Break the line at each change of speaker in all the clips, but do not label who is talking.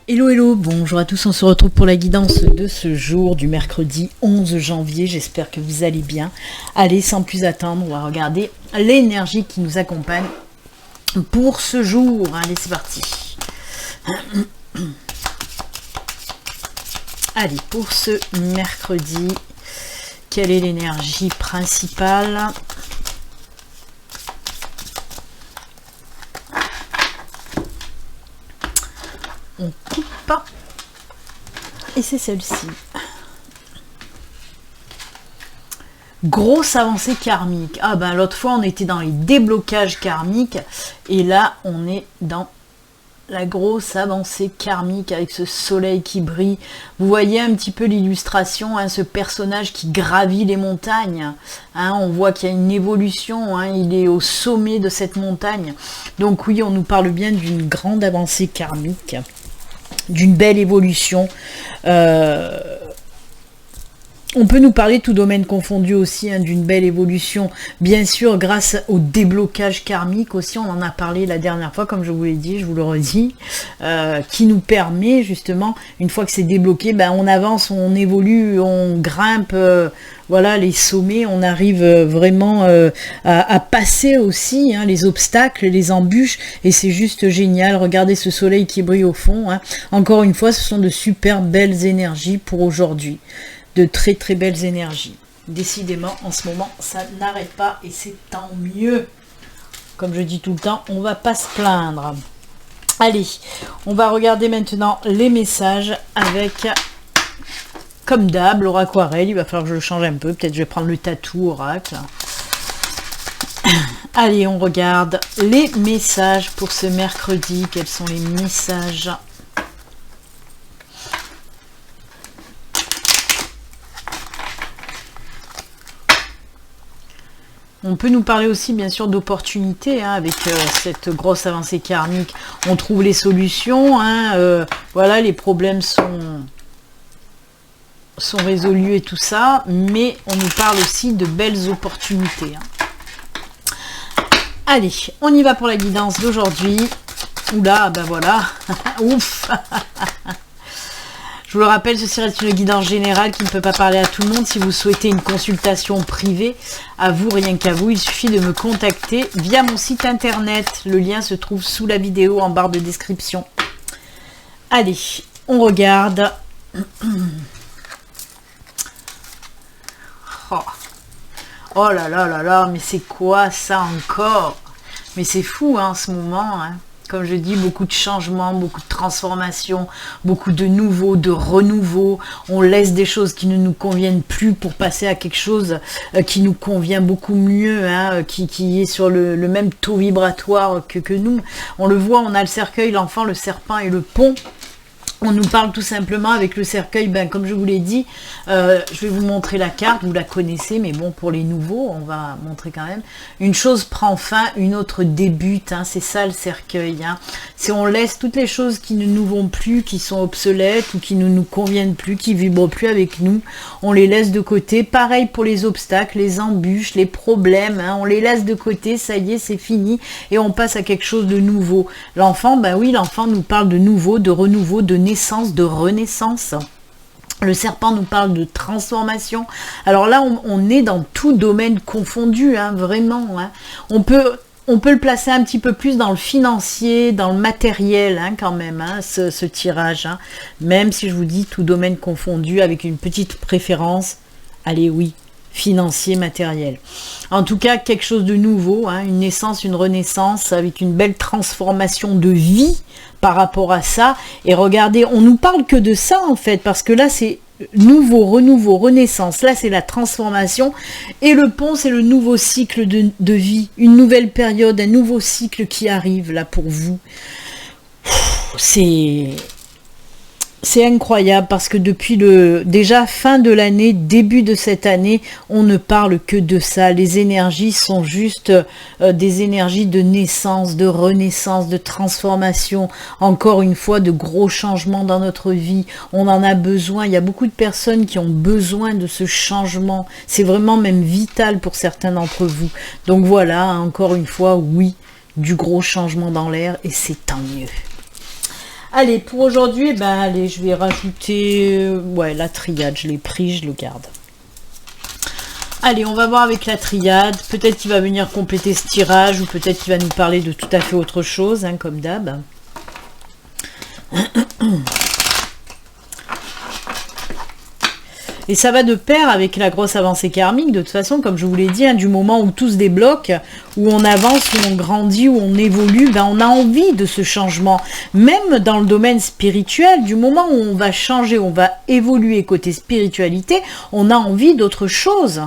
Hello hello, bonjour à tous, on se retrouve pour la guidance de ce jour du mercredi 11 janvier, j'espère que vous allez bien. Allez, sans plus attendre, on va regarder l'énergie qui nous accompagne pour ce jour. Allez, c'est parti. Allez, pour ce mercredi, quelle est l'énergie principale ? On coupe et c'est celle-ci. Grosse avancée karmique. Ah ben l'autre fois on était dans les déblocages karmiques et là on est dans la grosse avancée karmique avec ce soleil qui brille. Vous voyez un petit peu l'illustration, hein, ce personnage qui gravit les montagnes. Hein, on voit qu'il y a une évolution, hein, il est au sommet de cette montagne. Donc oui, on nous parle bien d'une grande avancée karmique, d'une belle évolution. On peut nous parler, tout domaine confondu aussi, hein, d'une belle évolution, bien sûr, grâce au déblocage karmique aussi, on en a parlé la dernière fois, comme je vous l'ai dit, je vous le redis, qui nous permet justement, une fois que c'est débloqué, ben, on avance, on évolue, on grimpe, voilà, les sommets, on arrive vraiment à passer aussi, hein, les obstacles, les embûches, et c'est juste génial. Regardez ce soleil qui brille au fond, hein. Encore une fois, ce sont de super belles énergies pour aujourd'hui. De très très belles énergies. Décidément, en ce moment, ça n'arrête pas et c'est tant mieux. Comme je dis tout le temps, on va pas se plaindre. Allez, on va regarder maintenant les messages avec, comme d'hab, l'oracle aquarelle. Il va falloir que je le change un peu. Peut-être je vais prendre le tatou oracle. Allez, on regarde les messages pour ce mercredi. Quels sont les messages ? On peut nous parler aussi, bien sûr, d'opportunités, hein, avec cette grosse avancée karmique. On trouve les solutions, hein, voilà, les problèmes sont résolus et tout ça, mais on nous parle aussi de belles opportunités. Hein. Allez, on y va pour la guidance d'aujourd'hui. Oula, ben voilà, ouf. Je vous le rappelle, ceci reste une guidance générale qui ne peut pas parler à tout le monde. Si vous souhaitez une consultation privée, à vous, rien qu'à vous, il suffit de me contacter via mon site internet. Le lien se trouve sous la vidéo en barre de description. Allez, on regarde. Oh là là là là, mais c'est quoi ça encore? Mais c'est fou, hein, en ce moment, hein. Comme je dis, beaucoup de changements, beaucoup de transformations, beaucoup de nouveaux, de renouveaux. On laisse des choses qui ne nous conviennent plus pour passer à quelque chose qui nous convient beaucoup mieux, hein, qui est sur le même taux vibratoire que nous. On le voit, on a le cercueil, l'enfant, le serpent et le pont. On nous parle tout simplement avec le cercueil, ben, comme je vous l'ai dit, je vais vous montrer la carte, vous la connaissez, mais bon, pour les nouveaux, on va montrer quand même. Une chose prend fin, une autre débute, hein, c'est ça le cercueil. Hein. Si on laisse toutes les choses qui ne nous vont plus, qui sont obsolètes ou qui ne nous conviennent plus, qui ne vibrent plus avec nous, on les laisse de côté. Pareil pour les obstacles, les embûches, les problèmes, hein, on les laisse de côté, ça y est, c'est fini, et on passe à quelque chose de nouveau. L'enfant, ben oui, l'enfant nous parle de nouveau, de renouveau, de naissance, de renaissance. Le serpent nous parle de transformation. Alors là, on est dans tout domaine confondu, hein, vraiment. Hein. On peut le placer un petit peu plus dans le financier, dans le matériel, hein, quand même, hein, ce tirage. Hein. Même si je vous dis tout domaine confondu, avec une petite préférence, allez, oui, financier, matériel. En tout cas, quelque chose de nouveau, hein, une naissance, une renaissance, avec une belle transformation de vie par rapport à ça. Et regardez, on nous parle que de ça, en fait, parce que là, c'est nouveau, renouveau, renaissance. Là, c'est la transformation. Et le pont, c'est le nouveau cycle de vie, une nouvelle période, un nouveau cycle qui arrive, là, pour vous. C'est incroyable parce que depuis déjà fin de l'année, début de cette année, on ne parle que de ça. Les énergies sont juste des énergies de naissance, de renaissance, de transformation. Encore une fois, de gros changements dans notre vie. On en a besoin. Il y a beaucoup de personnes qui ont besoin de ce changement. C'est vraiment même vital pour certains d'entre vous. Donc voilà, encore une fois, oui, du gros changement dans l'air et c'est tant mieux. Allez, pour aujourd'hui, ben allez, je vais rajouter ouais, la triade, je l'ai pris, je le garde. Allez, on va voir avec la triade. Peut-être qu'il va venir compléter ce tirage ou peut-être qu'il va nous parler de tout à fait autre chose, hein, comme d'hab. Et ça va de pair avec la grosse avancée karmique, de toute façon, comme je vous l'ai dit, hein, du moment où tout se débloque, où on avance, où on grandit, où on évolue, ben on a envie de ce changement. Même dans le domaine spirituel, du moment où on va changer, on va évoluer côté spiritualité, on a envie d'autre chose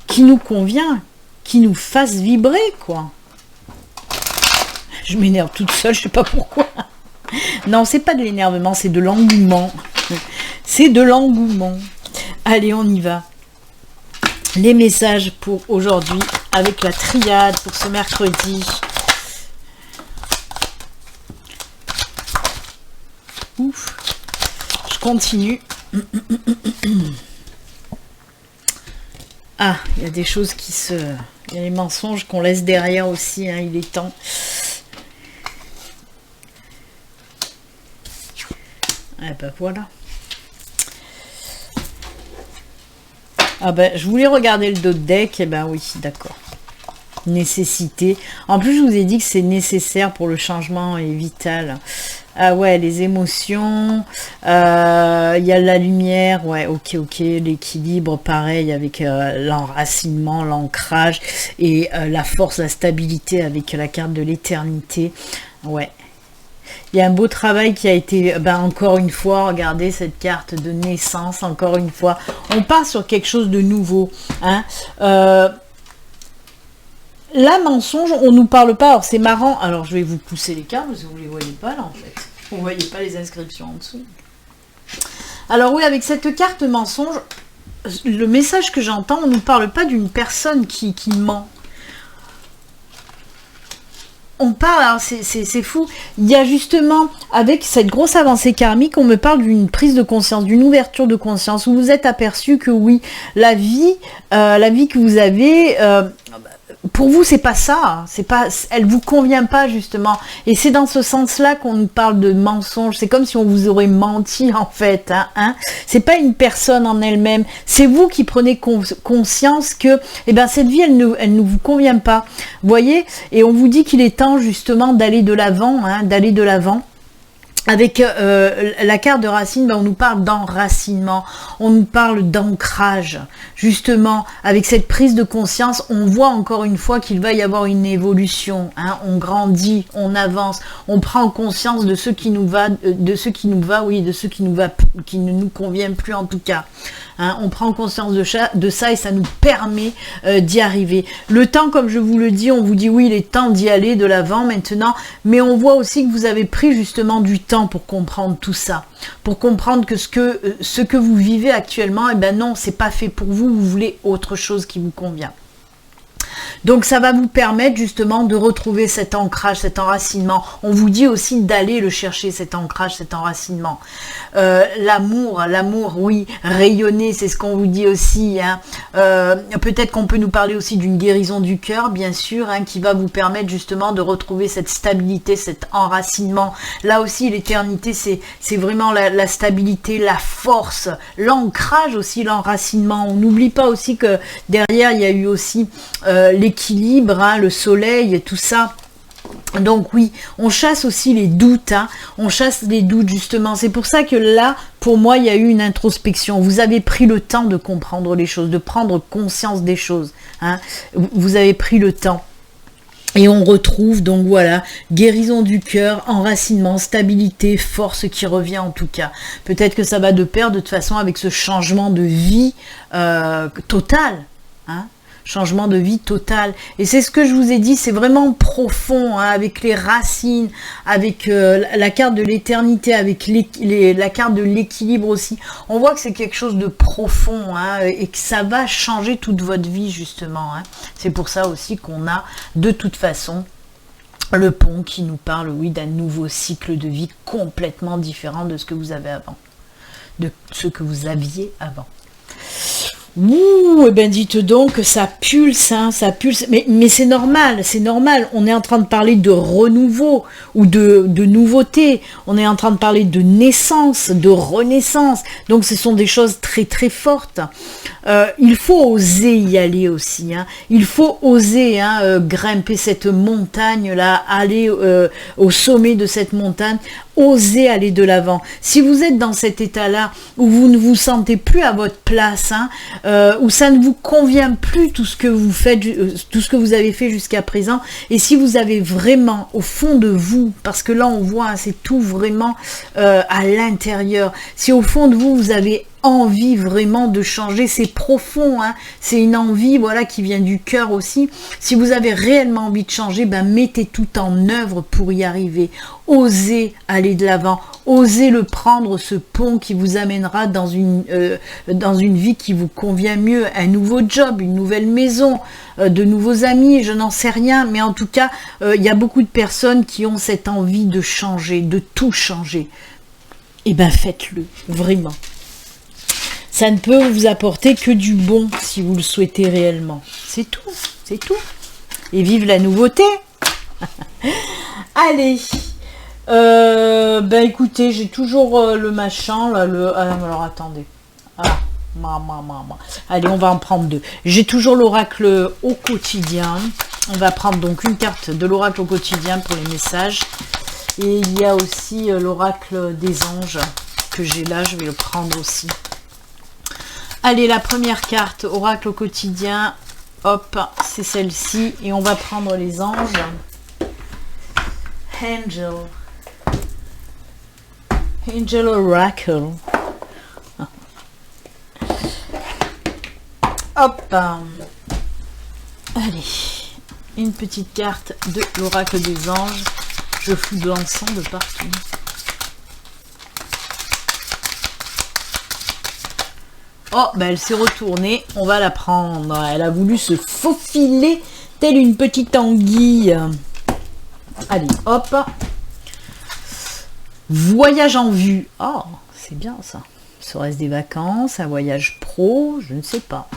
qui nous convient, qui nous fasse vibrer, quoi. Je m'énerve toute seule, je sais pas pourquoi. Non, c'est pas de l'énervement, c'est de l'engouement. C'est de l'engouement. Allez, on y va. Les messages pour aujourd'hui avec la triade pour ce mercredi. Ouf. Je continue. Ah, il y a des choses qui se... Il y a les mensonges qu'on laisse derrière aussi, hein, il est temps. Ah ben voilà. Ah ben, je voulais regarder le dos de deck, et ben oui, d'accord. Nécessité. En plus, je vous ai dit que c'est nécessaire pour le changement et vital. Ah ouais, les émotions, il y a la lumière, ouais, ok, l'équilibre, pareil, avec l'enracinement, l'ancrage, et la force, la stabilité avec la carte de l'éternité, ouais. Il y a un beau travail qui a été, ben encore une fois, regardez cette carte de naissance, encore une fois. On part sur quelque chose de nouveau. Hein. Là, mensonge, on ne nous parle pas. Alors, c'est marrant. Alors, je vais vous pousser les cartes, parce que vous ne les voyez pas, là, en fait. Vous ne voyez pas les inscriptions en dessous. Alors, oui, avec cette carte mensonge, le message que j'entends, on ne nous parle pas d'une personne qui ment. On parle, alors c'est fou, il y a justement, avec cette grosse avancée karmique, on me parle d'une prise de conscience, d'une ouverture de conscience, où vous êtes aperçu que oui, la vie que vous avez, pour vous, c'est pas ça, elle vous convient pas justement, et c'est dans ce sens-là qu'on nous parle de mensonge. C'est comme si on vous aurait menti en fait, hein. C'est pas une personne en elle-même, c'est vous qui prenez conscience que, eh ben cette vie, elle ne vous convient pas, vous voyez, et on vous dit qu'il est temps justement d'aller de l'avant, hein, d'aller de l'avant. Avec la carte de racine, ben on nous parle d'enracinement, on nous parle d'ancrage. Justement, avec cette prise de conscience, on voit encore une fois qu'il va y avoir une évolution. Hein, on grandit, on avance, on prend conscience de ce qui nous va, qui ne nous convient plus en tout cas. Hein, on prend conscience de ça et ça nous permet d'y arriver. Le temps, comme je vous le dis, on vous dit oui, il est temps d'y aller de l'avant maintenant, mais on voit aussi que vous avez pris justement du temps pour comprendre tout ça, pour comprendre que ce que vous vivez actuellement, eh ben non, c'est pas fait pour vous, vous voulez autre chose qui vous convient. Donc ça va vous permettre justement de retrouver cet ancrage, cet enracinement. On vous dit aussi d'aller le chercher, cet ancrage, cet enracinement. L'amour, oui, rayonner, c'est ce qu'on vous dit aussi. Hein. Peut-être qu'on peut nous parler aussi d'une guérison du cœur, bien sûr, hein, qui va vous permettre justement de retrouver cette stabilité, cet enracinement. Là aussi, l'éternité, c'est vraiment la stabilité, la force, l'ancrage aussi, l'enracinement. On n'oublie pas aussi que derrière, il y a eu aussi l'équilibre, hein, le soleil, tout ça. Donc oui, on chasse aussi les doutes, hein, on chasse les doutes justement. C'est pour ça que là, pour moi, il y a eu une introspection. Vous avez pris le temps de comprendre les choses, de prendre conscience des choses. Hein. Vous avez pris le temps. Et on retrouve donc voilà, guérison du cœur, enracinement, stabilité, force qui revient en tout cas. Peut-être que ça va de pair de toute façon avec ce changement de vie total. Hein. Changement de vie total. Et c'est ce que je vous ai dit, c'est vraiment profond, hein, avec les racines, avec la carte de l'éternité, avec la carte de l'équilibre aussi. On voit que c'est quelque chose de profond, hein, et que ça va changer toute votre vie justement. Hein. C'est pour ça aussi qu'on a de toute façon le pont qui nous parle, oui, d'un nouveau cycle de vie complètement différent de ce que vous avez avant, de ce que vous aviez avant. Ouh, eh ben dites donc que ça pulse, hein, ça pulse. Mais c'est normal, c'est normal. On est en train de parler de renouveau ou de nouveauté. On est en train de parler de naissance, de renaissance. Donc ce sont des choses très très fortes. Il faut oser y aller aussi. Hein. Il faut oser grimper cette montagne-là, aller au sommet de cette montagne. Osez aller de l'avant. Si vous êtes dans cet état-là où vous ne vous sentez plus à votre place, où ça ne vous convient plus tout ce que vous faites, tout ce que vous avez fait jusqu'à présent, et si vous avez vraiment au fond de vous, parce que là on voit, c'est tout vraiment à l'intérieur, si au fond de vous, vous avez envie vraiment de changer, c'est profond, hein, c'est une envie voilà qui vient du cœur aussi. Si vous avez réellement envie de changer, ben mettez tout en œuvre pour y arriver. Osez aller de l'avant, osez le prendre, ce pont qui vous amènera dans une vie qui vous convient mieux, un nouveau job, une nouvelle maison, de nouveaux amis, je n'en sais rien, mais en tout cas, il y a beaucoup de personnes qui ont cette envie de changer, de tout changer. Et ben faites-le, vraiment. Ça ne peut vous apporter que du bon si vous le souhaitez réellement. C'est tout, c'est tout. Et vive la nouveauté. Allez. Ben écoutez, j'ai toujours le machin, là, alors attendez. Ah, allez, on va en prendre deux. J'ai toujours l'oracle au quotidien. On va prendre donc une carte de l'oracle au quotidien pour les messages. Et il y a aussi l'oracle des anges que j'ai là, je vais le prendre aussi. Allez, la première carte, oracle au quotidien, hop, c'est celle-ci. Et on va prendre les anges. Angel Oracle. Hop. Allez, une petite carte de l'oracle des anges. Je fous de l'encens de partout. Oh, ben elle s'est retournée, on va la prendre. Elle a voulu se faufiler telle une petite anguille. Allez, hop. Voyage en vue. Oh, c'est bien ça. Serait-ce des vacances, un voyage pro, je ne sais pas.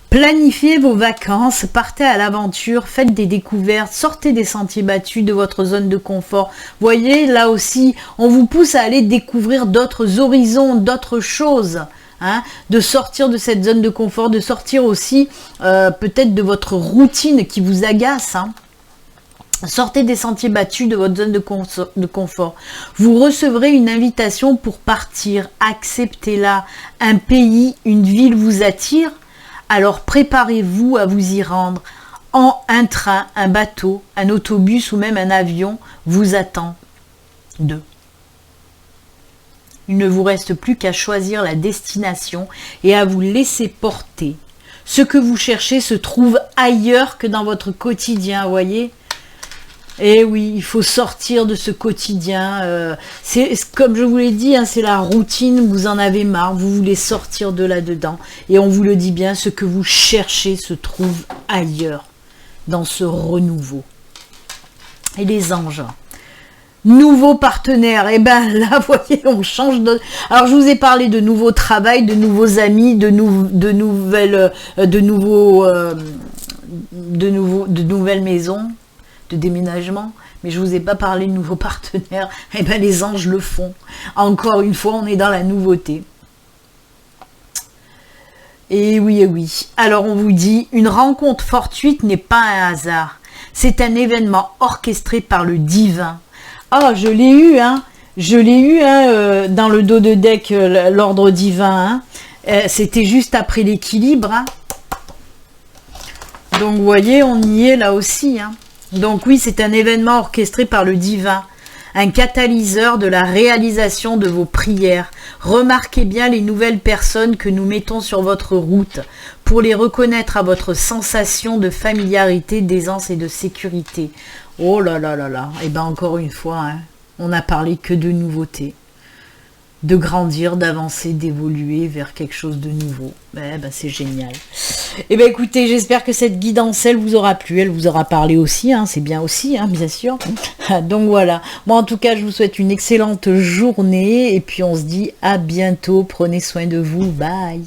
Planifiez vos vacances, partez à l'aventure, faites des découvertes, sortez des sentiers battus de votre zone de confort. Voyez, là aussi, on vous pousse à aller découvrir d'autres horizons, d'autres choses. Hein, de sortir de cette zone de confort, de sortir aussi peut-être de votre routine qui vous agace. Hein. Sortez des sentiers battus de votre zone de confort. Vous recevrez une invitation pour partir. Acceptez-la. Un pays, une ville vous attire. Alors préparez-vous à vous y rendre. Un train, un bateau, un autobus ou même un avion vous attend. 2. Il ne vous reste plus qu'à choisir la destination et à vous laisser porter. Ce que vous cherchez se trouve ailleurs que dans votre quotidien, voyez. Eh oui, il faut sortir de ce quotidien. C'est comme je vous l'ai dit, hein, c'est la routine, vous en avez marre, vous voulez sortir de là-dedans. Et on vous le dit bien, ce que vous cherchez se trouve ailleurs, dans ce renouveau. Et les anges. Nouveau partenaire, et ben là, vous voyez, on change de... Alors, je vous ai parlé de nouveau travail, de nouveaux amis, de nouvelles maisons, de déménagement, mais je vous ai pas parlé de nouveaux partenaires. Et ben les anges le font. Encore une fois, on est dans la nouveauté. Et oui, et oui. Alors, on vous dit, une rencontre fortuite n'est pas un hasard. C'est un événement orchestré par le divin. Oh, je l'ai eu, hein. Je l'ai eu dans le dos de deck, l'ordre divin. Hein. C'était juste après l'équilibre. Hein. Donc, vous voyez, on y est là aussi. Hein. Donc, oui, c'est un événement orchestré par le divin. Un catalyseur de la réalisation de vos prières. Remarquez bien les nouvelles personnes que nous mettons sur votre route pour les reconnaître à votre sensation de familiarité, d'aisance et de sécurité. Oh là là là là. Et bien encore une fois, hein, on n'a parlé que de nouveautés. De grandir, d'avancer, d'évoluer vers quelque chose de nouveau. Ben, c'est génial. Et bien écoutez, j'espère que cette guidance, elle vous aura plu, elle vous aura parlé aussi, hein, c'est bien aussi, hein, bien sûr. Donc voilà, moi en tout cas, je vous souhaite une excellente journée et puis on se dit à bientôt, prenez soin de vous, bye.